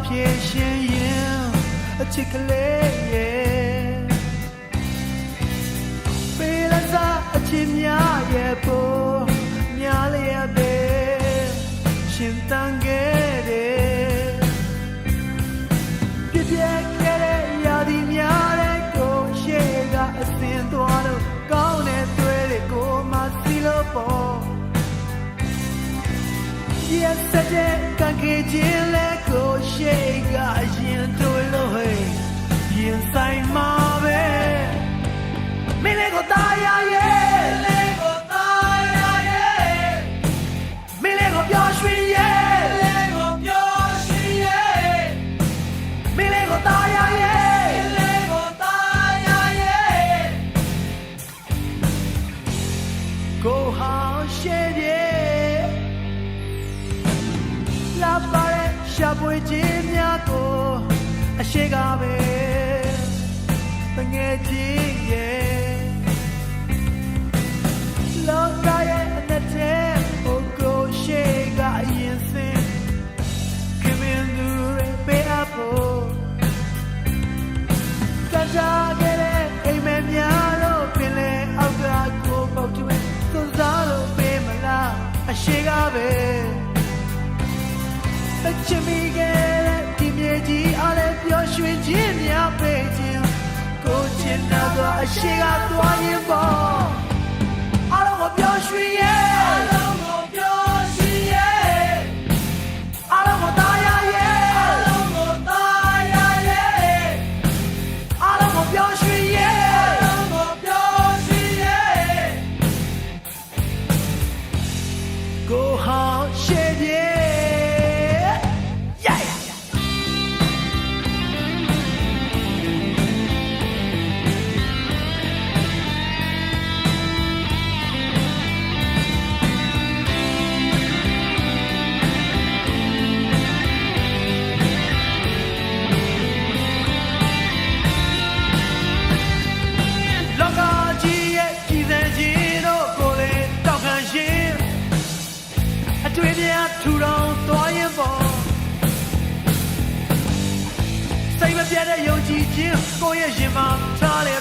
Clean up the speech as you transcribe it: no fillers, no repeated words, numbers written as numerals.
偏心眼，切克雷耶，贝拉萨切米亚耶波，米亚雷亚贝，心当给的，别别给的亚迪米亚的狗血个心多了，高呢对的狗马西罗波。夜色间，看见进来个谁个人对了嘿，人在马背，没来过大呀耶，没来过大呀耶，没来过表水耶，没来过表水耶，没来过大呀耶，没来过大呀耶，够好些的。လာပါတဲ့ရှာပွေခြင်းများကိုအရှိကပဲတငယ်ချင်းရဲ့လောကရဲ့အနှစ်ထဲဟိုကိုရှိကအရင်စင်ခင်မင်းသူရဲ့ပေးအပ်ဖို့ကြကြခဲ့တဲ့အိမ်မက်များလို့ပင်လေအောက်ကကိုပေါက်ကျွဲသွန်စားလို့ပေးမလားအရှိကပဲချစ်မိခဲ့တဲ့ဒီမြေကြီးအားလည်းပျော်ရွှင်ခြင်းများပေးခြင်းကိုချစ်နာသောအရှိကသွားရင်ပေါ့အားလုံးကိုပျော်ရွှင်ရဲ့အားလုံးကိုပျော်ရွှင်ရဲ့အားလုံးကိုသားရရဲ့အားလုံးကိုသားရရဲ့အားလုံးကိုပျော်ရွှင်ရဲ့အားလုံးကိုပျော်ရွှင်ရဲ့ကိုဟောင်းရှေ့ပြေထူထောင်သွားရင်ပေါ့စိတ်မပြတ်တဲ့ယုံကြည်ခြင်းကိုယ့်ရဲ့ရင်မှာထားလေ